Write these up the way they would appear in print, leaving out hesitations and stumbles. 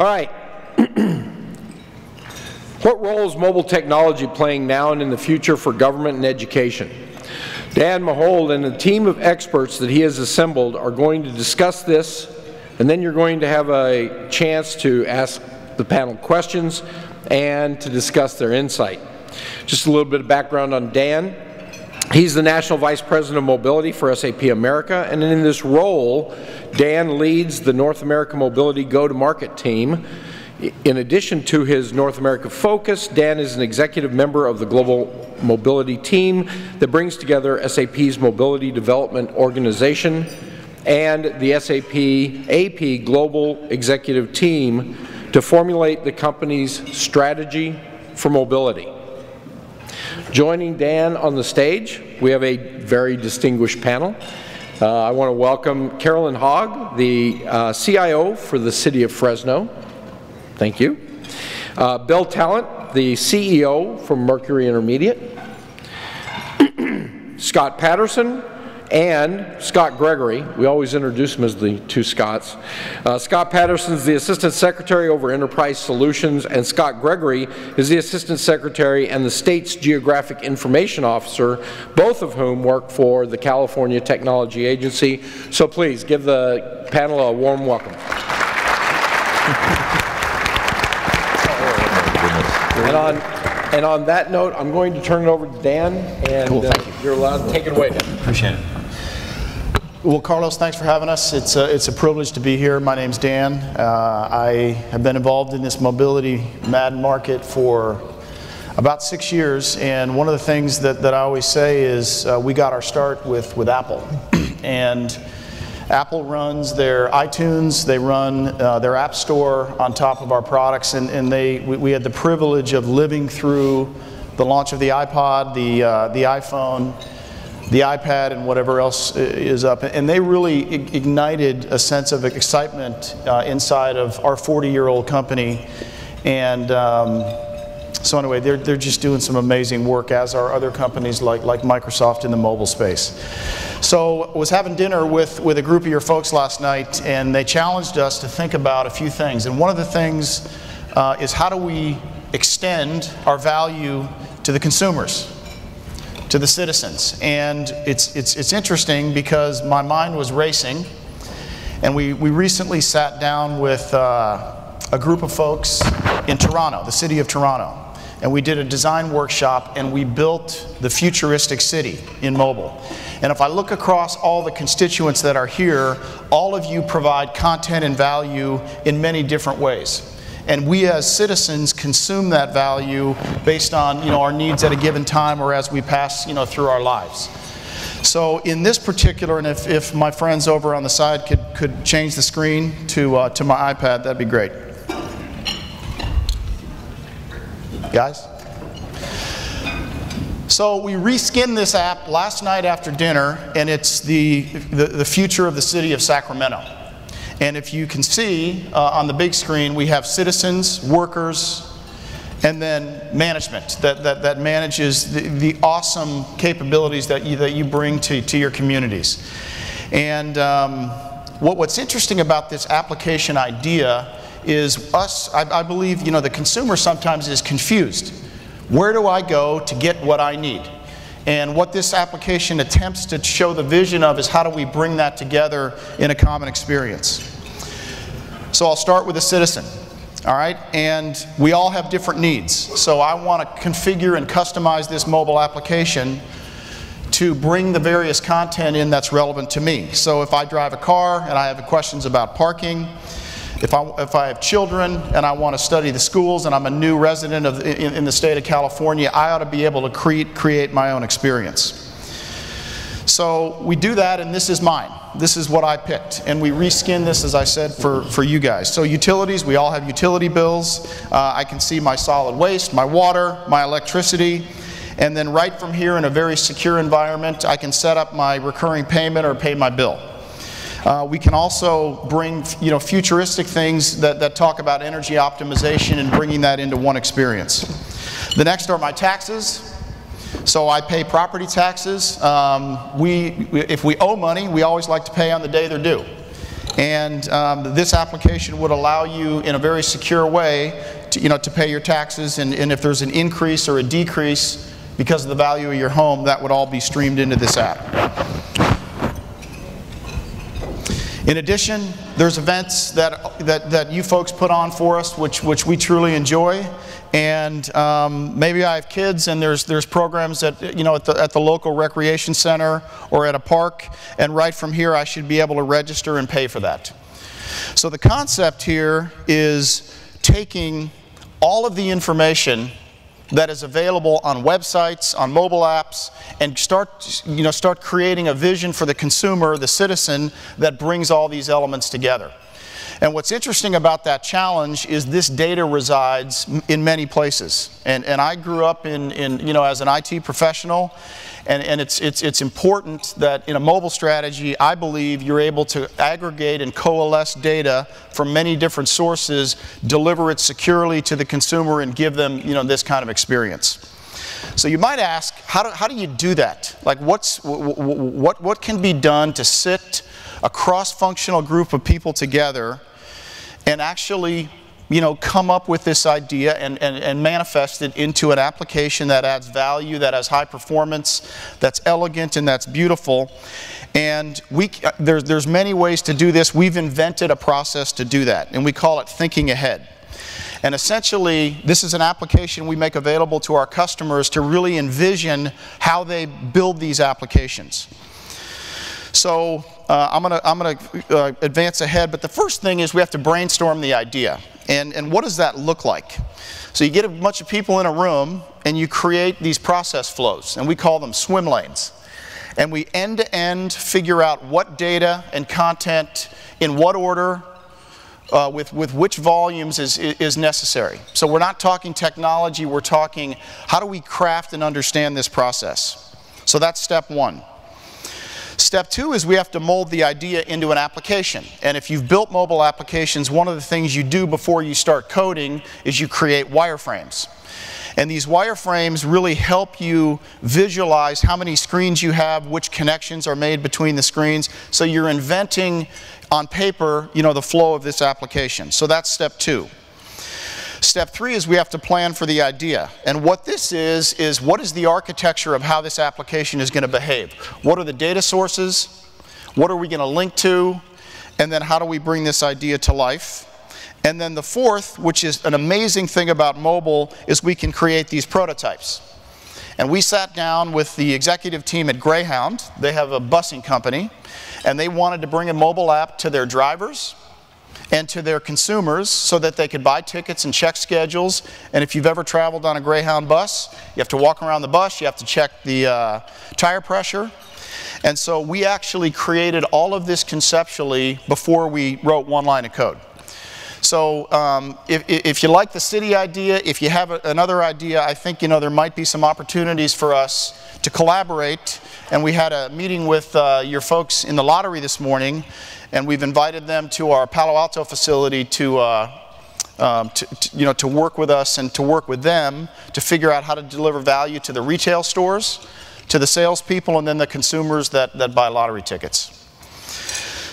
All right. What role is mobile technology playing now and in the future for government and education? Dan Mahowald and the team of experts that he has assembled are going to discuss this, and then you're going to have a chance to ask the panel questions and to discuss their insight. Just a little bit of background on Dan. He's the National Vice President of Mobility for SAP America, and in this role, Dan leads the North America Mobility Go-to-Market team. In addition to his North America focus, Dan is an executive member of the Global Mobility team that brings together SAP's Mobility Development Organization and the SAP AP Global Executive Team to formulate the company's strategy for mobility. Joining Dan on the stage, we have a very distinguished panel. I want to welcome Carolyn Hogg, the CIO for the City of Fresno. Thank you. Bill Tallent, the CEO from Mercury Intermedia. Scott Paterson and Scott Gregory. We always introduce them as the two Scotts. Scott Paterson is the Assistant Secretary over Enterprise Solutions, and Scott Gregory is the Assistant Secretary and the state's Geographic Information Officer, both of whom work for the California Technology Agency. So please give the panel a warm welcome. And on that note, I'm going to turn it over to Dan, and cool, you're allowed to take it away, Dan. Appreciate it. Well, Carlos, thanks for having us. It's a privilege to be here. My name's Dan. I have been involved in this mobility market for about 6 years, and one of the things that I always say is we got our start with Apple. And Apple runs their iTunes, they run their App Store on top of our products, and we had the privilege of living through the launch of the iPod, the iPhone, the iPad, and whatever else is up. And they really ignited a sense of excitement inside of our 40-year-old company. And so anyway, they're just doing some amazing work, as are other companies like Microsoft in the mobile space. So I was having dinner with a group of your folks last night, and they challenged us to think about a few things. And one of the things is, how do we extend our value to the consumers, to the citizens? And it's interesting because my mind was racing, and we recently sat down with a group of folks in Toronto, the City of Toronto. And we did a design workshop, and we built the futuristic city in mobile. And if I look across all the constituents that are here, all of you provide content and value in many different ways. And we as citizens consume that value based on our needs at a given time, or as we pass through our lives. So in this particular, and if my friends over on the side could change the screen to my iPad, that'd be great. Guys? So we reskinned this app last night after dinner, and it's the future of the city of Sacramento. And if you can see on the big screen, we have citizens, workers, and then management that manages the awesome capabilities that you bring to your communities. And what's interesting about this application idea is I believe, the consumer sometimes is confused. Where do I go to get what I need? And what this application attempts to show the vision of is, how do we bring that together in a common experience? So I'll start with a citizen, all right? And we all have different needs. So I want to configure and customize this mobile application to bring the various content in that's relevant to me. So if I drive a car and I have questions about parking, if I have children and I want to study the schools and I'm a new resident in the state of California, I ought to be able to create my own experience. So we do that, and this is mine. This is what I picked. And we reskin this, as I said, for you guys. So utilities, we all have utility bills. I can see my solid waste, my water, my electricity. And then right from here, in a very secure environment, I can set up my recurring payment or pay my bill. We can also bring futuristic things that talk about energy optimization and bringing that into one experience. The next are my taxes. So I pay property taxes. If we owe money, we always like to pay on the day they're due. And this application would allow you in a very secure way to pay your taxes, and if there's an increase or a decrease because of the value of your home, that would all be streamed into this app. In addition, there's events that you folks put on for us, which we truly enjoy. And maybe I have kids, and there's programs at the local recreation center or at a park, and right from here I should be able to register and pay for that. So the concept here is taking all of the information that is available on websites, on mobile apps, and start creating a vision for the consumer, the citizen, that brings all these elements together. And what's interesting about that challenge is this data resides in many places. And I grew up as an IT professional, and it's important that in a mobile strategy, I believe you're able to aggregate and coalesce data from many different sources, deliver it securely to the consumer, and give them this kind of experience. So you might ask, how do you do that? Like what can be done to sit a cross-functional group of people together and actually come up with this idea and manifest it into an application that adds value, that has high performance, that's elegant, and that's beautiful. And there's many ways to do this. We've invented a process to do that, and we call it thinking ahead. And essentially, this is an application we make available to our customers to really envision how they build these applications. So I'm going to advance ahead, but the first thing is we have to brainstorm the idea. And what does that look like? So you get a bunch of people in a room, and you create these process flows, and we call them swim lanes. And we end-to-end figure out what data and content, in what order, with which volumes is necessary. So we're not talking technology, we're talking how do we craft and understand this process. So that's step one. Step two is we have to mold the idea into an application. And if you've built mobile applications, one of the things you do before you start coding is you create wireframes. And these wireframes really help you visualize how many screens you have, which connections are made between the screens. So you're inventing on paper, the flow of this application. So that's step two. Step three is we have to plan for the idea. And what this is what is the architecture of how this application is going to behave? What are the data sources? What are we going to link to? And then how do we bring this idea to life? And then the fourth, which is an amazing thing about mobile, is we can create these prototypes. And we sat down with the executive team at Greyhound. They have a busing company, and they wanted to bring a mobile app to their drivers and to their consumers so that they could buy tickets and check schedules. And if you've ever traveled on a Greyhound bus, you have to walk around the bus, you have to check the tire pressure. And so we actually created all of this conceptually before we wrote one line of code. So if you like the city idea, if you have another idea, I think there might be some opportunities for us to collaborate. And we had a meeting with your folks in the lottery this morning, and we've invited them to our Palo Alto facility to work with us and to work with them to figure out how to deliver value to the retail stores, to the salespeople, and then the consumers that buy lottery tickets.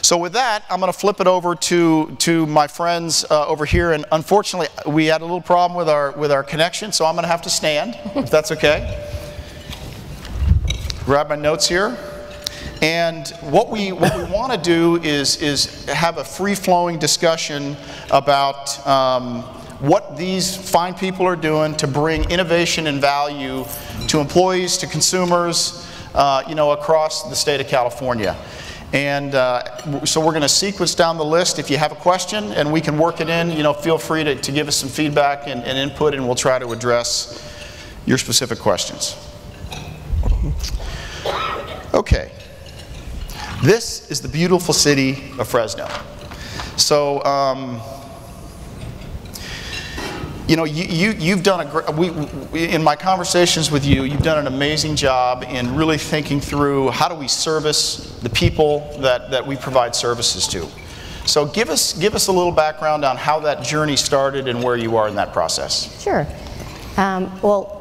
So with that, I'm going to flip it over to my friends over here, and unfortunately we had a little problem with our connection, so I'm going to have to stand, if that's okay. Grab my notes here. And what we want to do is have a free-flowing discussion about what these fine people are doing to bring innovation and value to employees, to consumers, across the state of California. And so we're going to sequence down the list. If you have a question and we can work it in, feel free to give us some feedback and input, and we'll try to address your specific questions. Okay. This is the beautiful city of Fresno. So, you've done in my conversations with you, you've done an amazing job in really thinking through how do we service the people that we provide services to. So give us a little background on how that journey started and where you are in that process. Sure. Well,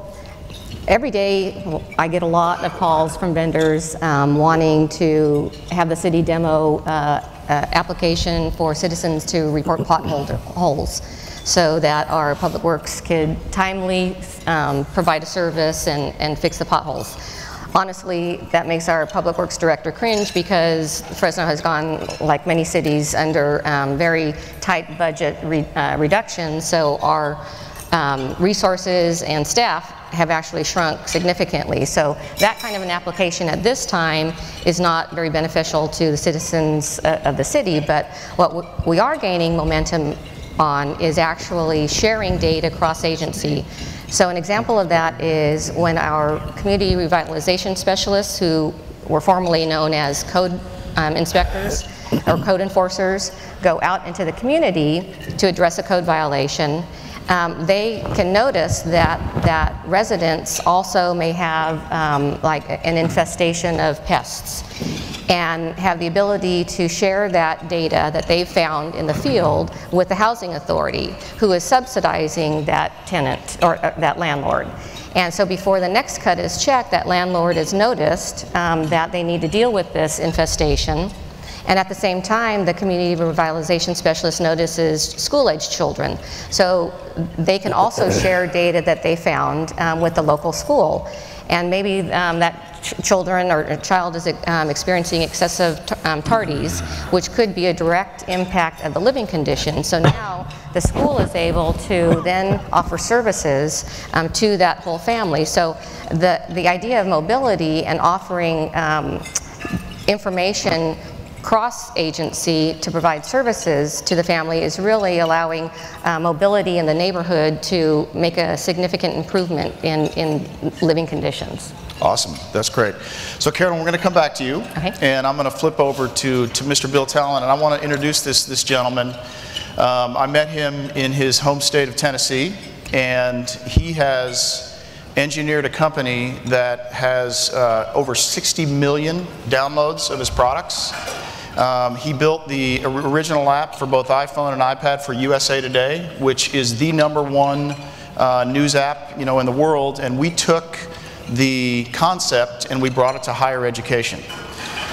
every day I get a lot of calls from vendors wanting to have the city demo application for citizens to report potholes, so that our public works could timely provide a service and fix the potholes. Honestly, that makes our public works director cringe, because Fresno has gone, like many cities, under very tight budget reductions, so our resources and staff have actually shrunk significantly. So that kind of an application at this time is not very beneficial to the citizens of the city, but what we are gaining momentum on is actually sharing data cross-agency. So an example of that is when our community revitalization specialists, who were formerly known as code inspectors or code enforcers, go out into the community to address a code violation, they can notice that residents also may have like an infestation of pests, and have the ability to share that data that they've found in the field with the housing authority, who is subsidizing that tenant or that landlord. And so before the next cut is checked, that landlord is noticed that they need to deal with this infestation. And at the same time, the community revitalization specialist notices school-aged children. So they can also share data that they found with the local school. And maybe that children or a child is experiencing excessive tardies, which could be a direct impact of the living conditions. So now the school is able to then offer services to that whole family. So the idea of mobility and offering information cross-agency to provide services to the family is really allowing mobility in the neighborhood to make a significant improvement in living conditions. Awesome, that's great. So Carolyn, we're going to come back to you, okay, and I'm going to flip over to Mr. Bill Tallent, and I want to introduce this gentleman. I met him in his home state of Tennessee, and he has engineered a company that has over 60 million downloads of his products. He built the original app for both iPhone and iPad for USA Today, which is the #1 news app, in the world, and we took the concept and we brought it to higher education.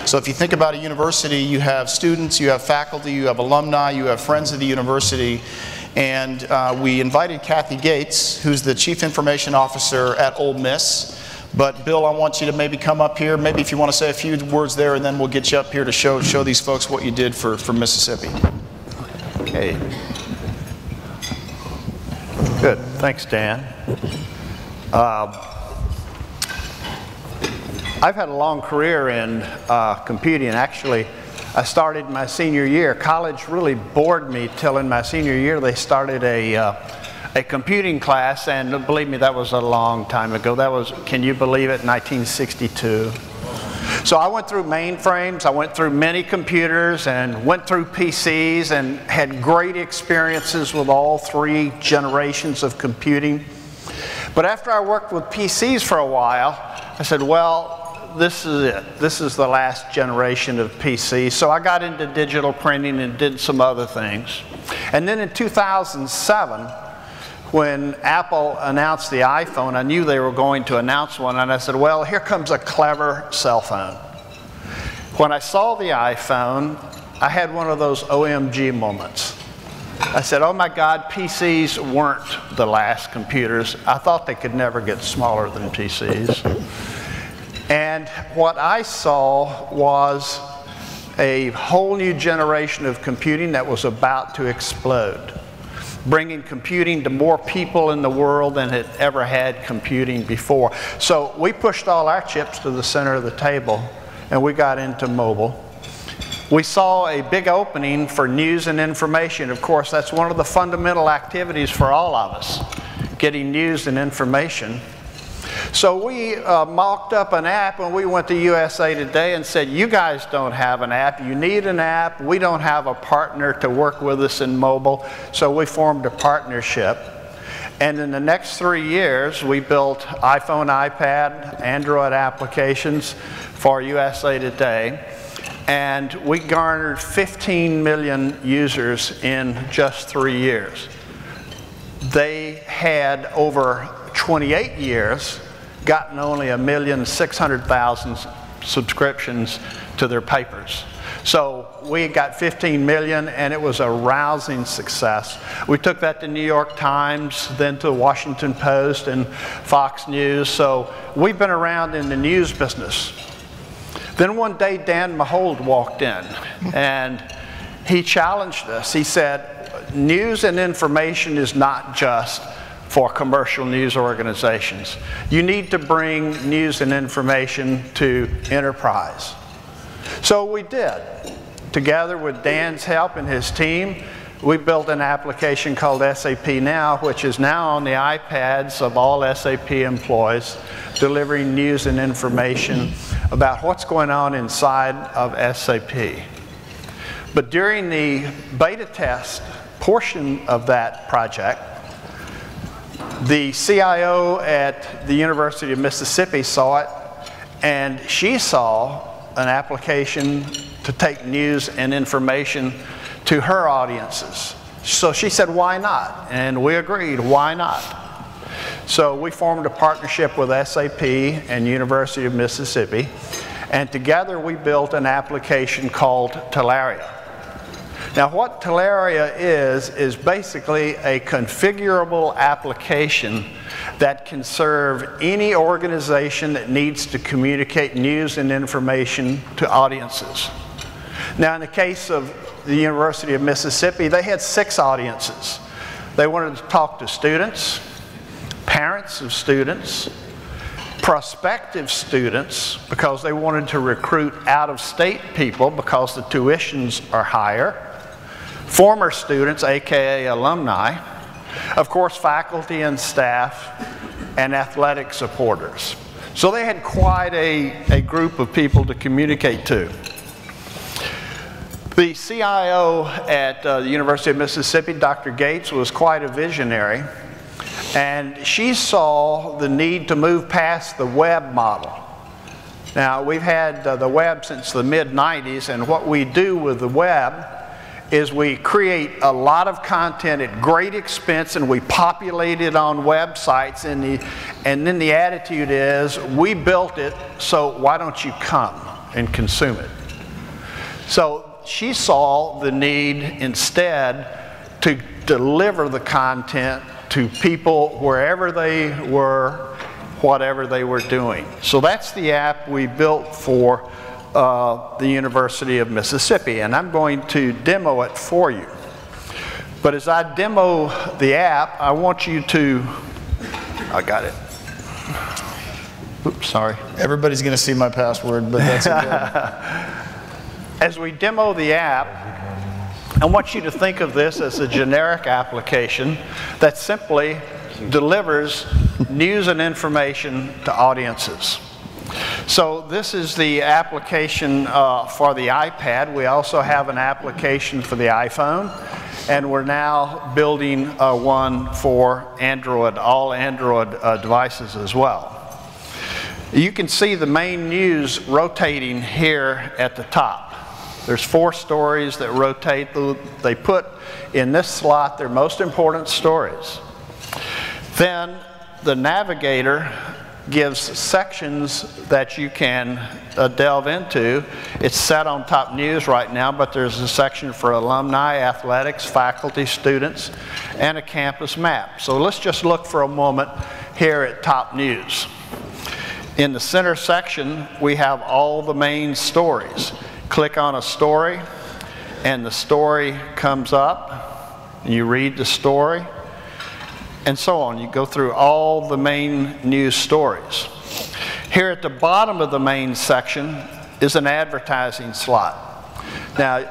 So if you think about a university, you have students, you have faculty, you have alumni, you have friends of the university, and we invited Kathy Gates, who's the Chief Information Officer at Ol Miss. But Bill, I want you to maybe come up here, maybe if you want to say a few words there, and then we'll get you up here to show these folks what you did for Mississippi. Okay. Good, thanks Dan. I've had a long career in computing. Actually, I started my senior year. College really bored me till in my senior year they started a computing class, and believe me, that was a long time ago. That was, can you believe it, 1962. So I went through mainframes, I went through many computers, and went through PCs, and had great experiences with all 3 generations of computing. But after I worked with PCs for a while, I said, well, this is it. This is the last generation of PCs. So I got into digital printing and did some other things. And then in 2007, when Apple announced the iPhone, I knew they were going to announce one, and I said, well, here comes a clever cell phone. When I saw the iPhone, I had one of those OMG moments. I said, oh my God, PCs weren't the last computers. I thought they could never get smaller than PCs. And what I saw was a whole new generation of computing that was about to explode, bringing computing to more people in the world than had ever had computing before. So we pushed all our chips to the center of the table, and we got into mobile. We saw a big opening for news and information. Of course, that's one of the fundamental activities for all of us, getting news and information. So we mocked up an app, and we went to USA Today and said, you guys don't have an app, you need an app, we don't have a partner to work with us in mobile, so we formed a partnership. And in the next 3 years, we built iPhone, iPad, Android applications for USA Today, and we garnered 15 million users in just 3 years. They had over 28 years gotten only 1,600,000 subscriptions to their papers. So we got 15 million, and it was a rousing success. We took that to New York Times, then to the Washington Post and Fox News. So we've been around in the news business. Then one day Dan Mahowald walked in, and he challenged us. He said, news and information is not just for commercial news organizations. You need to bring news and information to enterprise. So we did. Together with Dan's help and his team, we built an application called SAP Now, which is now on the iPads of all SAP employees, delivering news and information about what's going on inside of SAP. But during the beta test portion of that project, the CIO at the University of Mississippi saw it, and she saw an application to take news and information to her audiences. So she said, why not? And we agreed, why not? So we formed a partnership with SAP and University of Mississippi, and together we built an application called Talaria. Now what Talaria is basically a configurable application that can serve any organization that needs to communicate news and information to audiences. Now in the case of the University of Mississippi, they had 6 audiences. They wanted to talk to students, parents of students, prospective students, because they wanted to recruit out-of-state people because the tuitions are higher, former students, aka alumni, of course faculty and staff, and athletic supporters. So they had quite a group of people to communicate to. The CIO at the University of Mississippi, Dr. Gates, was quite a visionary, and she saw the need to move past the web model. Now we've had the web since the mid-90s, and what we do with the web is we create a lot of content at great expense and we populate it on websites, and then the attitude is, we built it, so why don't you come and consume it? So she saw the need instead to deliver the content to people wherever they were, whatever they were doing. So that's the app we built for the University of Mississippi, and I'm going to demo it for you. But as I demo the app, I want you to, I got it. Oops, sorry. Everybody's going to see my password, but that's okay. As we demo the app, I want you to think of this as a generic application that simply delivers news and information to audiences. So this is the application for the iPad. We also have an application for the iPhone, and we're now building one for Android, all Android devices as well. You can see the main news rotating here at the top. There's 4 stories that rotate. They put in this slot their most important stories. Then the navigator gives sections that you can delve into. It's set on top news right now, but there's a section for alumni, athletics, faculty, students, and a campus map. So let's just look for a moment here at top news. In the center section, we have all the main stories. Click on a story, and the story comes up, and you read the story, and so on. You go through all the main news stories. Here at the bottom of the main section is an advertising slot. Now,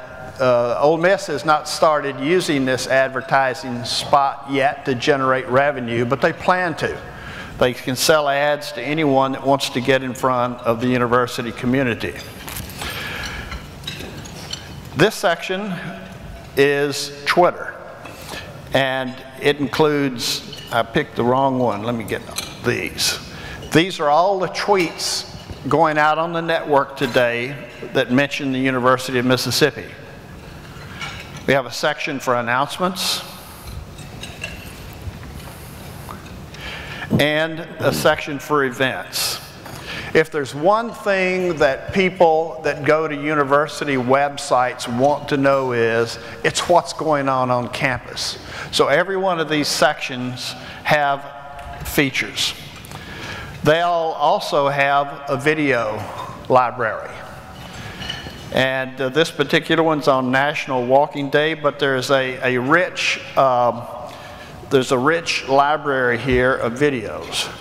Ol Miss has not started using this advertising spot yet to generate revenue, but they plan to. They can sell ads to anyone that wants to get in front of the university community. This section is Twitter, and it includes, I picked the wrong one, let me get these. These are all the tweets going out on the network today that mention the University of Mississippi. We have a section for announcements and a section for events. If there's one thing that people that go to university websites want to know is, it's what's going on campus. So every one of these sections have features. They'll also have a video library. And this particular one's on National Walking Day, but there's a rich library here of videos.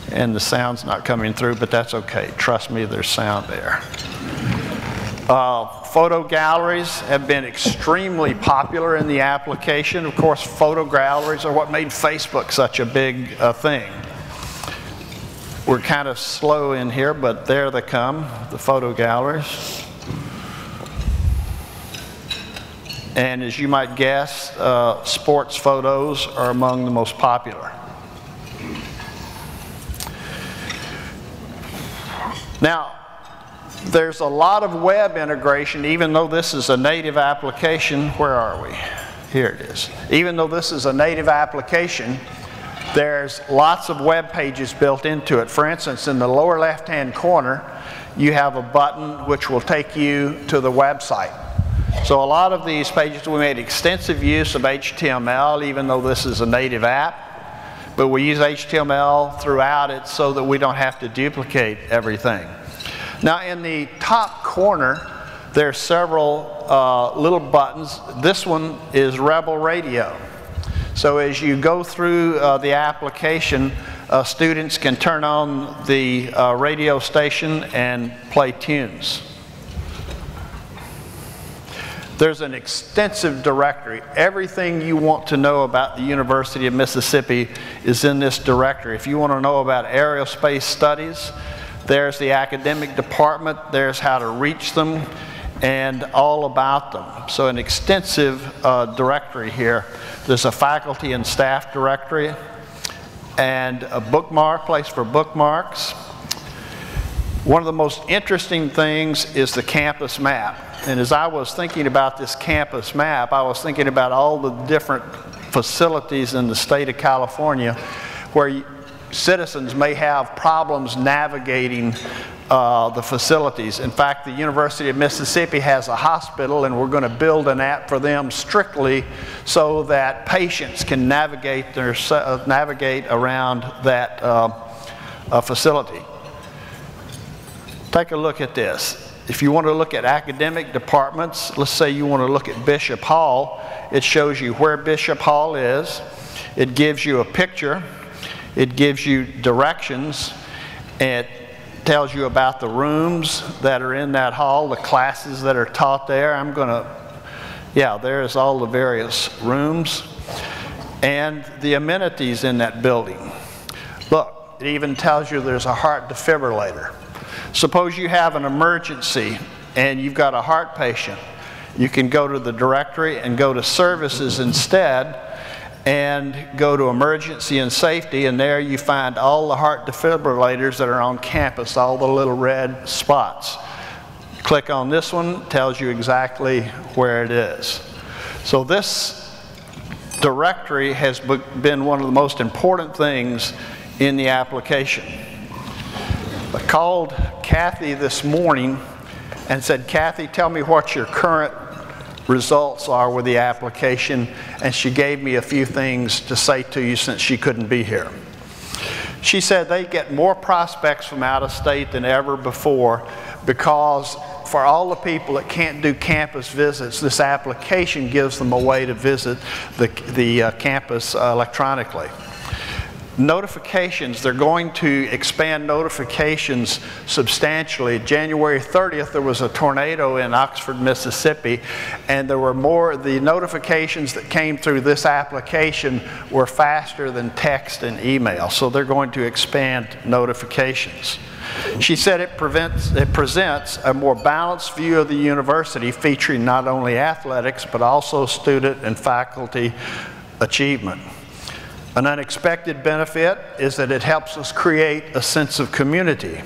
And the sound's not coming through, but that's okay. Trust me, there's sound there. Photo galleries have been extremely popular in the application. Of course, photo galleries are what made Facebook such a big thing. We're kind of slow in here, but there they come, the photo galleries. And as you might guess, sports photos are among the most popular. Now, there's a lot of web integration, even though this is a native application. Where are we? Here it is. Even though this is a native application, there's lots of web pages built into it. For instance, in the lower left-hand corner, you have a button which will take you to the website. So a lot of these pages, we made extensive use of HTML, even though this is a native app. But we use HTML throughout it so that we don't have to duplicate everything. Now in the top corner, there are several little buttons. This one is Rebel Radio. So as you go through the application, students can turn on the radio station and play tunes. There's an extensive directory. Everything you want to know about the University of Mississippi is in this directory. If you want to know about aerospace studies, there's the academic department, there's how to reach them, and all about them. So an extensive directory here. There's a faculty and staff directory, and a bookmark, place for bookmarks. One of the most interesting things is the campus map. And as I was thinking about this campus map, I was thinking about all the different facilities in the state of California where citizens may have problems navigating the facilities. In fact, the University of Mississippi has a hospital, and we're going to build an app for them strictly so that patients can navigate around that facility. Take a look at this. If you want to look at academic departments, let's say you want to look at Bishop Hall, it shows you where Bishop Hall is. It gives you a picture. It gives you directions. It tells you about the rooms that are in that hall, the classes that are taught there. There's all the various rooms and the amenities in that building. Look, it even tells you there's a heart defibrillator. Suppose you have an emergency and you've got a heart patient. You can go to the directory and go to services instead and go to emergency and safety, and there you find all the heart defibrillators that are on campus, all the little red spots. Click on this one, tells you exactly where it is. So this directory has been one of the most important things in the application. I called Kathy this morning and said, Kathy, tell me what your current results are with the application, and she gave me a few things to say to you since she couldn't be here. She said they get more prospects from out of state than ever before because for all the people that can't do campus visits, this application gives them a way to visit the campus electronically. Notifications, they're going to expand notifications substantially. January 30th, there was a tornado in Oxford, Mississippi, and there were the notifications that came through this application were faster than text and email, so they're going to expand notifications. She said it presents a more balanced view of the university, featuring not only athletics, but also student and faculty achievement. An unexpected benefit is that it helps us create a sense of community.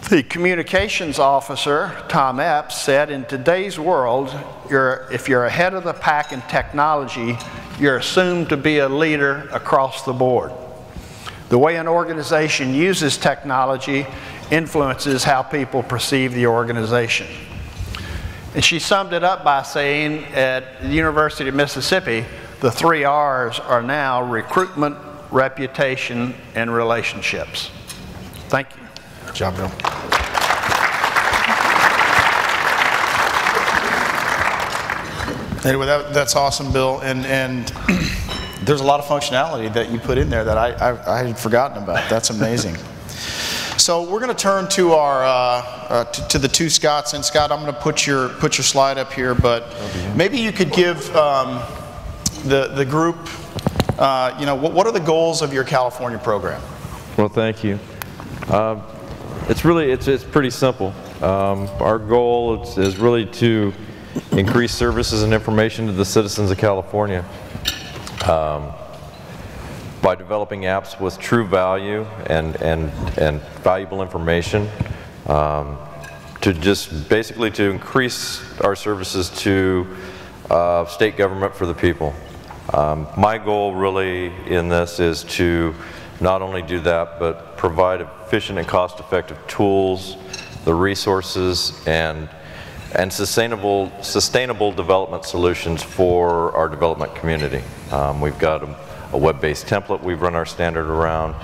The communications officer, Tom Epps, said, in today's world, if you're ahead of the pack in technology, you're assumed to be a leader across the board. The way an organization uses technology influences how people perceive the organization. And she summed it up by saying at the University of Mississippi, the 3 R's are now recruitment, reputation, and relationships. Thank you. Good job, Bill. Anyway, that's awesome, Bill. And there's a lot of functionality that you put in there that I had forgotten about. That's amazing. So we're going to turn to our to the two Scotts. And Scott, I'm going to put your slide up here, but maybe you could give the group, you know, what are the goals of your California program? Well, thank you. It's pretty simple. Our goal is really to increase services and information to the citizens of California by developing apps with true value and valuable information to just basically to increase our services to state government for the people. My goal really in this is to not only do that, but provide efficient and cost-effective tools, the resources, and sustainable development solutions for our development community. We've got a web-based template we've run our standard around.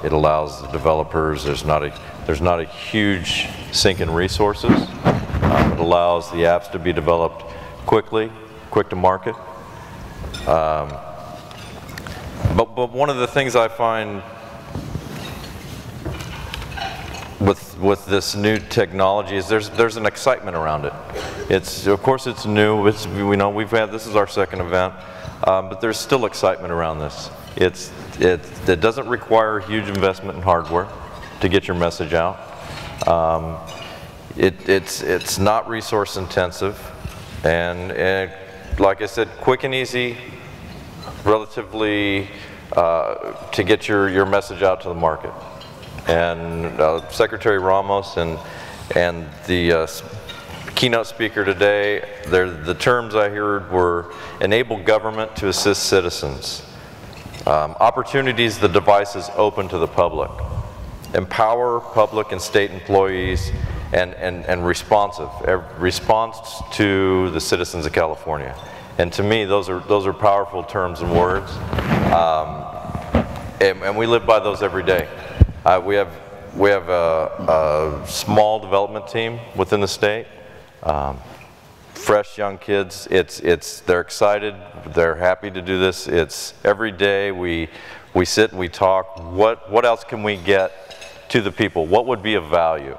It allows the developers, there's not a huge sink in resources. It allows the apps to be developed quickly, quick to market. But one of the things I find with this new technology is there's an excitement around it. Of course it's new. We know this is our second event, but there's still excitement around this. It doesn't require huge investment in hardware to get your message out. It's not resource intensive, and like I said, quick and easy, relatively to get your message out to the market. And Secretary Ramos and the keynote speaker today, the terms I heard were enable government to assist citizens, opportunities the devices open to the public, empower public and state employees, and response to the citizens of California. And to me, those are powerful terms and words, and we live by those every day. We have a small development team within the state, fresh young kids. They're excited, they're happy to do this. It's every day we sit and we talk. What else can we get to the people? What would be of value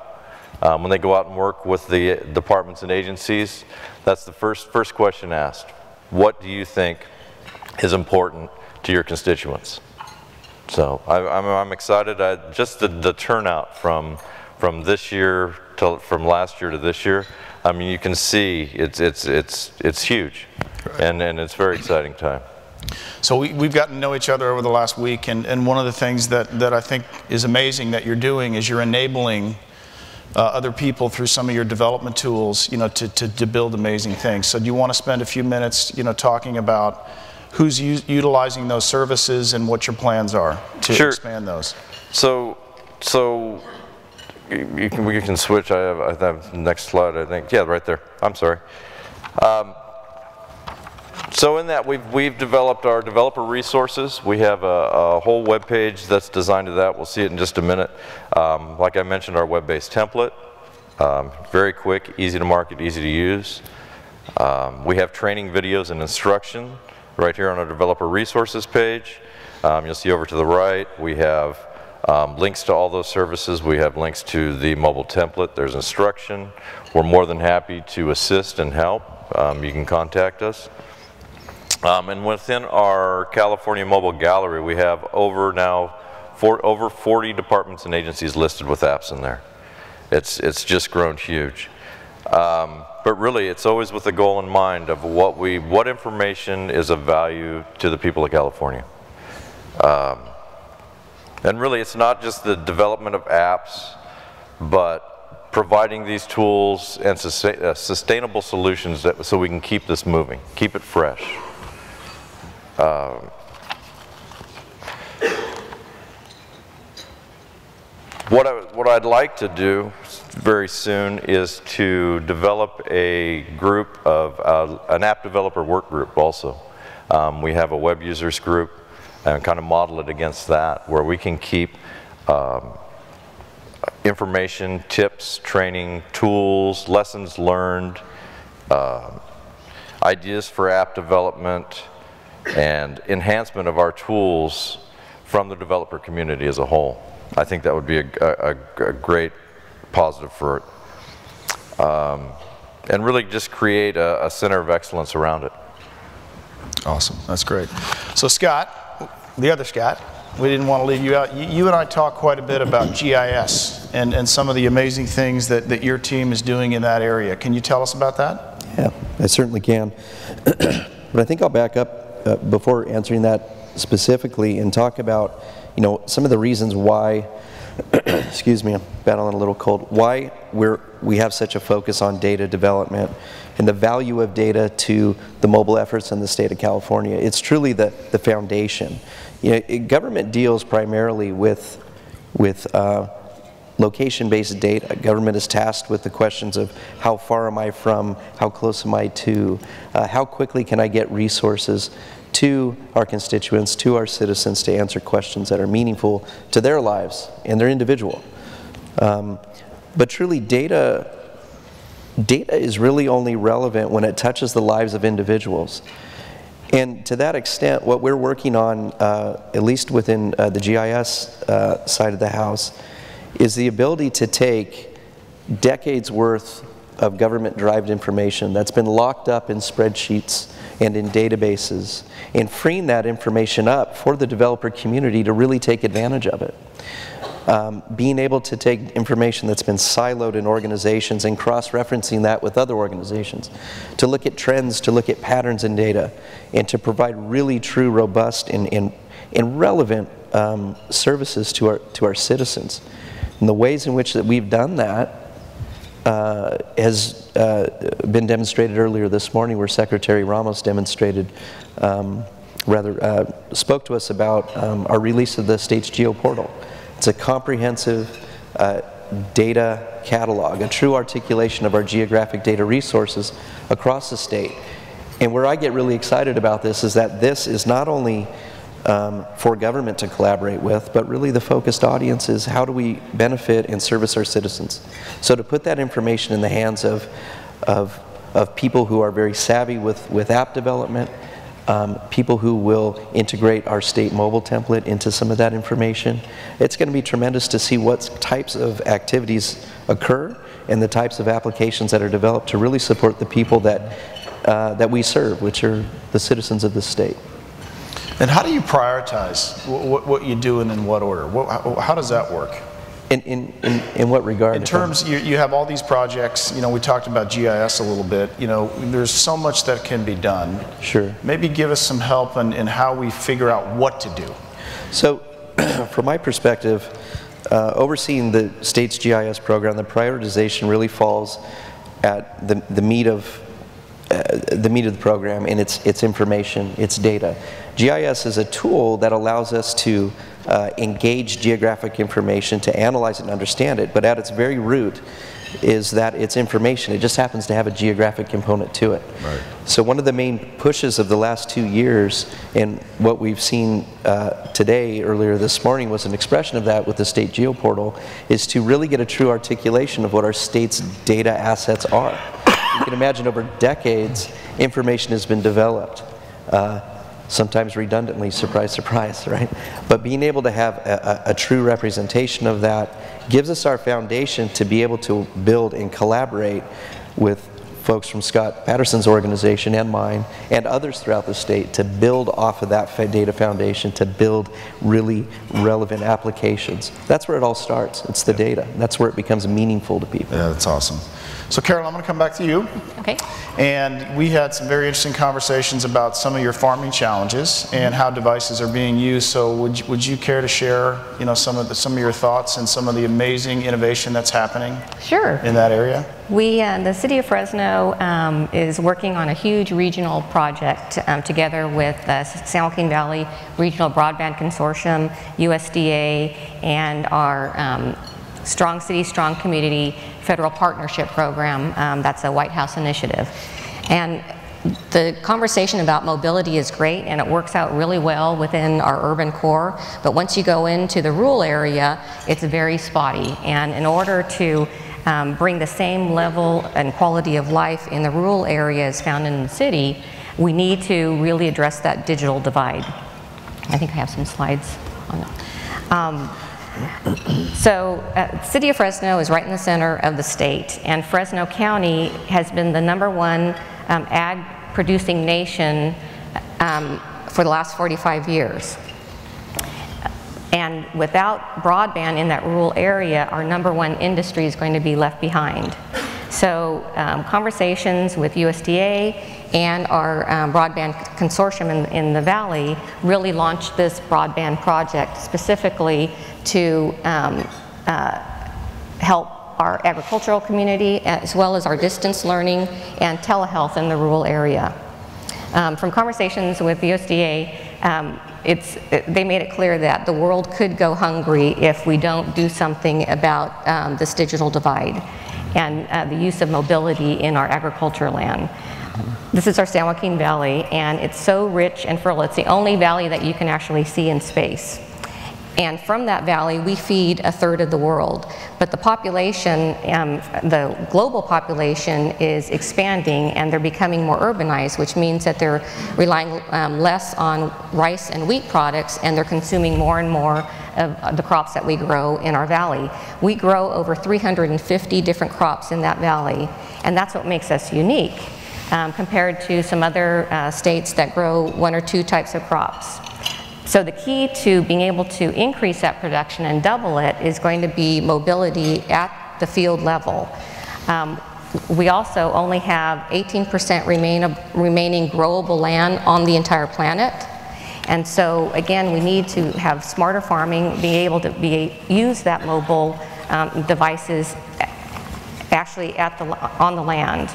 when they go out and work with the departments and agencies? That's the first question asked. What do you think is important to your constituents? So I'm excited. Just the turnout from this year from last year to this year. I mean, you can see it's huge, and it's a very exciting time. So we've gotten to know each other over the last week, and one of the things that I think is amazing that you're doing is you're enabling other people through some of your development tools, you know, to build amazing things. So do you want to spend a few minutes, you know, talking about who's utilizing those services and what your plans are to expand those? So we can switch. I have the next slide, I think. Yeah, right there. I'm sorry. So in that, we've developed our developer resources. We have a whole web page that's designed to that. We'll see it in just a minute. Like I mentioned, our web-based template, very quick, easy to market, easy to use. We have training videos and instruction right here on our developer resources page. You'll see over to the right, we have links to all those services. We have links to the mobile template. There's instruction. We're more than happy to assist and help. You can contact us. And within our California Mobile Gallery, we have over 40 departments and agencies listed with apps in there. It's just grown huge. But really, it's always with the goal in mind of what information is of value to the people of California. And really, it's not just the development of apps, but providing these tools and sustainable solutions so we can keep this moving, keep it fresh. What I'd like to do very soon is to develop a group of, an app developer work group also. We have a web users group and kind of model it against that, where we can keep information, tips, training, tools, lessons learned, ideas for app development, and enhancement of our tools from the developer community as a whole. I think that would be a great positive for it. And really just create a center of excellence around it. Awesome, that's great. So Scott, the other Scott, we didn't want to leave you out. You and I talked quite a bit about GIS and some of the amazing things that your team is doing in that area. Can you tell us about that? Yeah, I certainly can. But I think I'll back up before answering that specifically and talk about, you know, some of the reasons why, excuse me, I'm battling a little cold, why we have such a focus on data development and the value of data to the mobile efforts in the state of California. It's truly the foundation. You know, government deals primarily with location-based data. Government is tasked with the questions of how far am I from, how close am I to, how quickly can I get resources to our constituents, to our citizens, to answer questions that are meaningful to their lives and their individual. But truly, data is really only relevant when it touches the lives of individuals. And to that extent, what we're working on, at least within the GIS side of the house, is the ability to take decades worth of government-derived information that's been locked up in spreadsheets and in databases, and freeing that information up for the developer community to really take advantage of it. Being able to take information that's been siloed in organizations and cross-referencing that with other organizations, to look at trends, to look at patterns in data, and to provide really true, robust, and relevant services to our citizens. And the ways in which that we've done that has been demonstrated earlier this morning, where Secretary Ramos demonstrated, spoke to us about our release of the state's geoportal. It's a comprehensive data catalog, a true articulation of our geographic data resources across the state. And where I get really excited about this is that this is not only for government to collaborate with, but really the focused audience is how do we benefit and service our citizens. So to put that information in the hands of people who are very savvy with app development, people who will integrate our state mobile template into some of that information, it's going to be tremendous to see what types of activities occur and the types of applications that are developed to really support the people that we serve, which are the citizens of the state. And how do you prioritize what you do and in what order? How does that work? In what regard? In terms, you have all these projects, you know, we talked about GIS a little bit, you know, there's so much that can be done. Sure. Maybe give us some help in how we figure out what to do. So, from my perspective, overseeing the state's GIS program, the prioritization really falls at the meat of the program, and it's information, it's data. GIS is a tool that allows us to engage geographic information, to analyze it and understand it, but at its very root is that it's information. It just happens to have a geographic component to it. Right. So one of the main pushes of the last 2 years, and what we've seen today, earlier this morning, was an expression of that with the state geoportal, is to really get a true articulation of what our state's data assets are. You can imagine over decades, information has been developed. Sometimes redundantly, surprise, surprise, right? But being able to have a true representation of that gives us our foundation to be able to build and collaborate with folks from Scott Paterson's organization and mine and others throughout the state to build off of that data foundation, to build really relevant applications. That's where it all starts. It's the data. That's where it becomes meaningful to people. Yeah, that's awesome. So Carol, I'm going to come back to you. Okay. And we had some very interesting conversations about some of your farming challenges and how devices are being used. So would you care to share, you know, some of your thoughts and some of the amazing innovation that's happening? Sure. In that area? The City of Fresno is working on a huge regional project together with San Joaquin Valley Regional Broadband Consortium, USDA, and our Strong City, Strong Community Federal Partnership Program. That's a White House initiative. And the conversation about mobility is great, and it works out really well within our urban core, but once you go into the rural area, it's very spotty. And in order to bring the same level and quality of life in the rural areas found in the city, we need to really address that digital divide. I think I have some slides on that. City of Fresno is right in the center of the state, and Fresno County has been the #1 ag producing nation for the last 45 years. And without broadband in that rural area, our #1 industry is going to be left behind. So conversations with USDA and our broadband consortium in the Valley really launched this broadband project specifically to help our agricultural community as well as our distance learning and telehealth in the rural area. From conversations with the USDA, they made it clear that the world could go hungry if we don't do something about this digital divide and the use of mobility in our agriculture land. This is our San Joaquin Valley, and it's so rich and fertile. It's the only valley that you can actually see in space. And from that valley, we feed 1/3 of the world. But the population, the global population is expanding, and they're becoming more urbanized, which means that they're relying less on rice and wheat products, and they're consuming more and more of the crops that we grow in our valley. We grow over 350 different crops in that valley, and that's what makes us unique compared to some other states that grow 1 or 2 types of crops. So the key to being able to increase that production and double it is going to be mobility at the field level. We also only have 18% remaining growable land on the entire planet. And so again, we need to have smarter farming, be able to use that mobile devices actually on the land.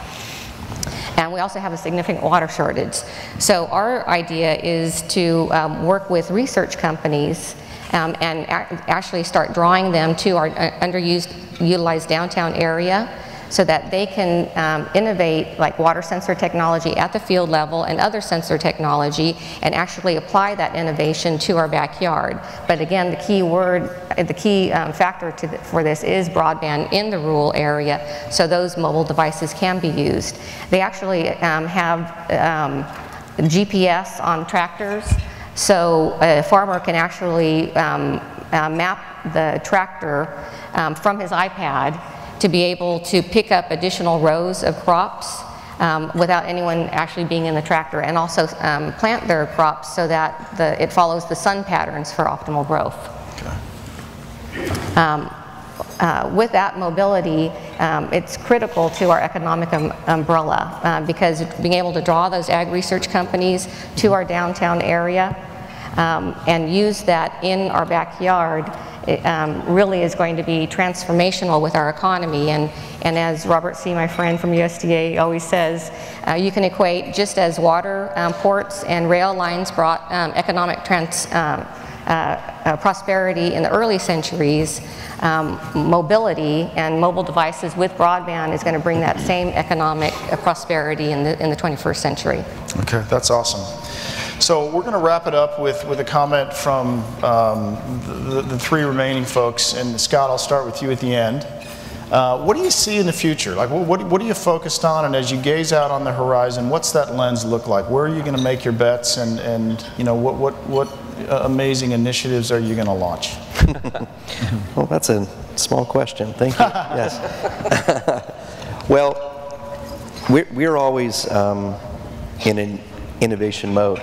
And we also have a significant water shortage. So our idea is to work with research companies and actually start drawing them to our underutilized downtown area so that they can innovate like water sensor technology at the field level and other sensor technology and actually apply that innovation to our backyard. But again, the key factor for this is broadband in the rural area, so those mobile devices can be used. They actually have GPS on tractors, so a farmer can actually map the tractor from his iPad to be able to pick up additional rows of crops without anyone actually being in the tractor, and also plant their crops so that it follows the sun patterns for optimal growth. Okay. With that mobility, it's critical to our economic umbrella because being able to draw those ag research companies to our downtown area and use that in our backyard really is going to be transformational with our economy. And as Robert C., my friend from USDA, always says, you can equate just as water, ports, and rail lines brought economic prosperity in the early centuries, mobility and mobile devices with broadband is going to bring that same economic prosperity in the 21st century. Okay, that's awesome. So we're going to wrap it up with a comment from the 3 remaining folks, and Scott, I'll start with you at the end. What do you see in the future? Like, what are you focused on, and as you gaze out on the horizon, what's that lens look like? Where are you going to make your bets, and you know, what amazing initiatives are you going to launch? Well, that's a small question. Thank you. Yes. Well, we're always in an innovation mode.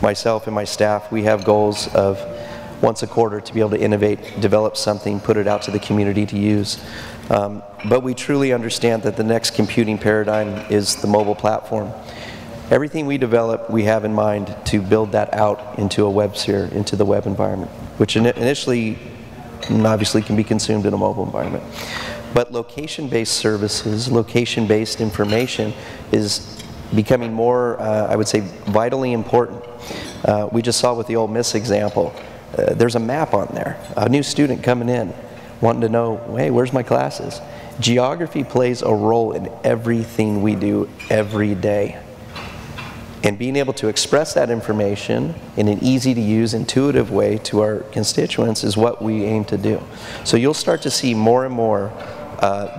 Myself and my staff, we have goals of once a quarter to be able to innovate, develop something, put it out to the community to use. But we truly understand that the next computing paradigm is the mobile platform. Everything we develop, we have in mind to build that out into a web sphere, into the web environment, which initially obviously can be consumed in a mobile environment. But location-based services, location-based information is becoming more, I would say, vitally important. We just saw with the Ol Miss example, there's a map on there. A new student coming in, wanting to know, hey, where's my classes? Geography plays a role in everything we do every day. And being able to express that information in an easy-to-use, intuitive way to our constituents is what we aim to do. So you'll start to see more and more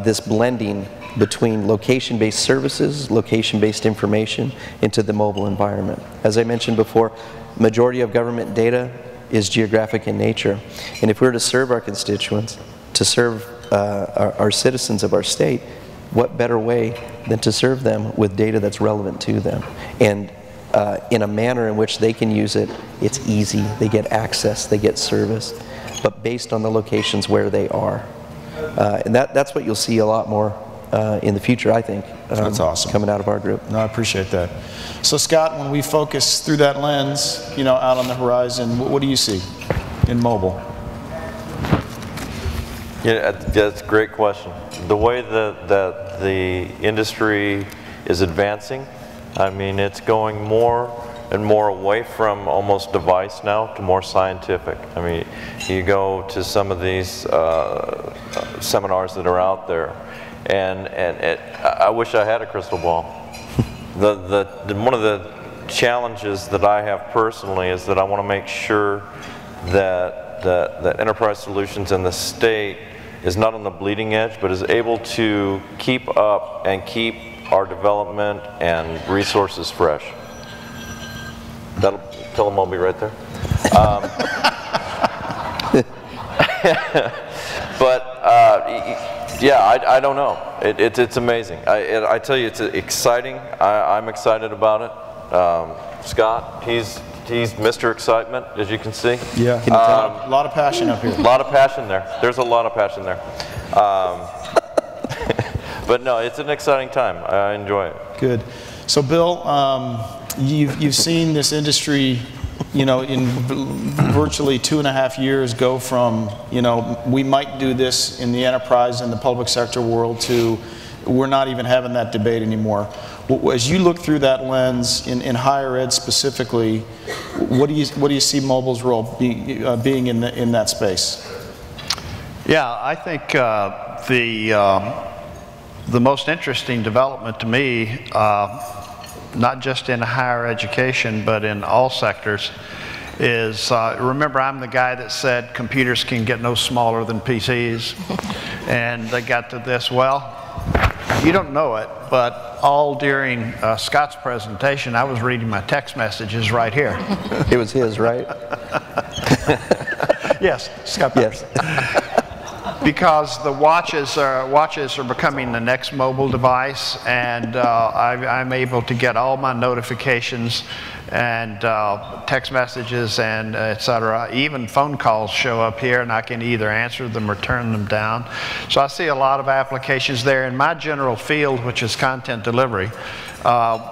this blending between location-based services, location-based information into the mobile environment. As I mentioned before, majority of government data is geographic in nature. And if we were to serve our constituents, to serve our citizens of our state, what better way than to serve them with data that's relevant to them, and in a manner in which they can use it. It's easy, they get access, they get service, but based on the locations where they are. And that's what you'll see a lot more in the future, I think. That's awesome. Coming out of our group. No, I appreciate that. So Scott, when we focus through that lens, you know, out on the horizon, what do you see in mobile? Yeah, that's a great question. The way that the industry is advancing, I mean, it's going more and more away from almost device now to more scientific. I mean, you go to some of these seminars that are out there, and I wish I had a crystal ball. One of the challenges that I have personally is that I want to make sure that Enterprise Solutions in the state is not on the bleeding edge, but is able to keep up and keep our development and resources fresh. That'll tell them I'll be right there. Yeah, I don't know. It's amazing. I tell you, it's exciting. I'm excited about it. Scott, he's Mr. Excitement, as you can see. Yeah, can you tell? A lot of passion up here. A lot of passion there. There's a lot of passion there. But no, it's an exciting time. I enjoy it. Good. So Bill, you've seen this industry, you know, in virtually 2.5 years go from, you know, we might do this in the enterprise and the public sector world to we're not even having that debate anymore. As you look through that lens in higher ed specifically, what do you see mobile's role being in that space? Yeah, I think the most interesting development to me, not just in higher education, but in all sectors, is, remember I'm the guy that said computers can get no smaller than PCs, and they got to this. Well, you don't know it, but all during Scott's presentation, I was reading my text messages right here. It was his, right? Yes, Scott Paterson. Yes. Because the watches are becoming the next mobile device, and I'm able to get all my notifications and text messages and etc. Even phone calls show up here, and I can either answer them or turn them down. So I see a lot of applications there. In my general field, which is content delivery,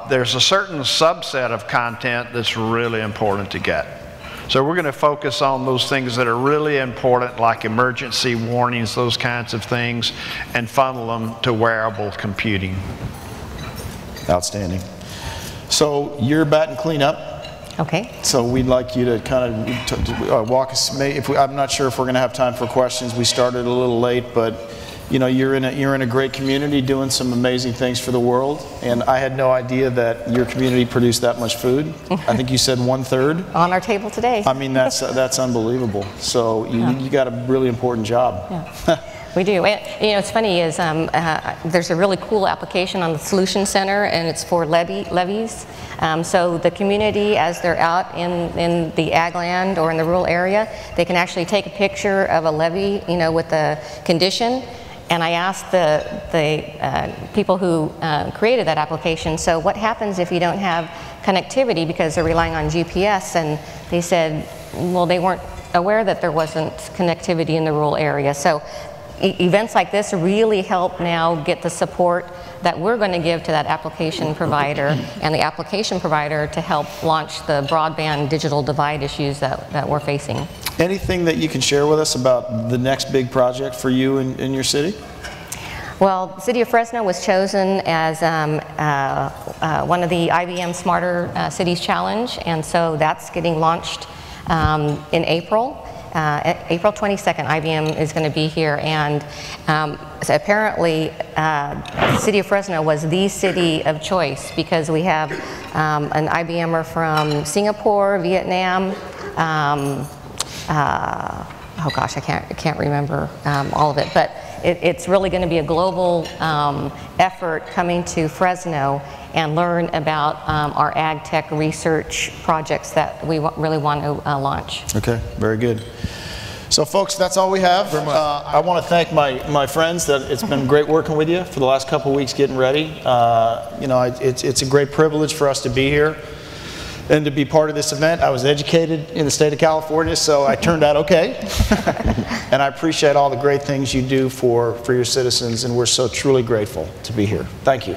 there's a certain subset of content that's really important to get. So we're going to focus on those things that are really important, like emergency warnings, those kinds of things, and funnel them to wearable computing. Outstanding. So you're batting cleanup. Okay. So we'd like you to kind of walk us. I'm not sure if we're going to have time for questions. We started a little late, but you know, you're in a great community doing some amazing things for the world, and I had no idea that your community produced that much food. I think you said 1/3 on our table today. I mean, that's unbelievable. So you got a really important job. Yeah. We do. And, you know, it's funny is there's a really cool application on the Solution Center, and it's for levies. So the community, as they're out in the ag land or in the rural area, they can actually take a picture of a levee, you know, with the condition. And I asked the people who created that application, so what happens if you don't have connectivity because they're relying on GPS? And they said, well, they weren't aware that there wasn't connectivity in the rural area. So events like this really help now get the support that we're going to give to that application provider and the application provider to help launch the broadband digital divide issues that we're facing. Anything that you can share with us about the next big project for you in your city? Well, the City of Fresno was chosen as one of the IBM Smarter Cities Challenge, and so that's getting launched in April. April 22nd, IBM is going to be here, and so apparently the City of Fresno was the city of choice because we have an IBMer from Singapore, Vietnam, oh gosh, I can't remember all of it, but it's really going to be a global effort coming to Fresno and learn about our ag tech research projects that we really want to launch. Okay, very good. So folks, that's all we have. I want to thank my friends. That it's been great working with you for the last couple of weeks getting ready. You know, it's a great privilege for us to be here and to be part of this event. I was educated in the state of California, so I turned out okay. And I appreciate all the great things you do for your citizens, and we're so truly grateful to be here. Thank you.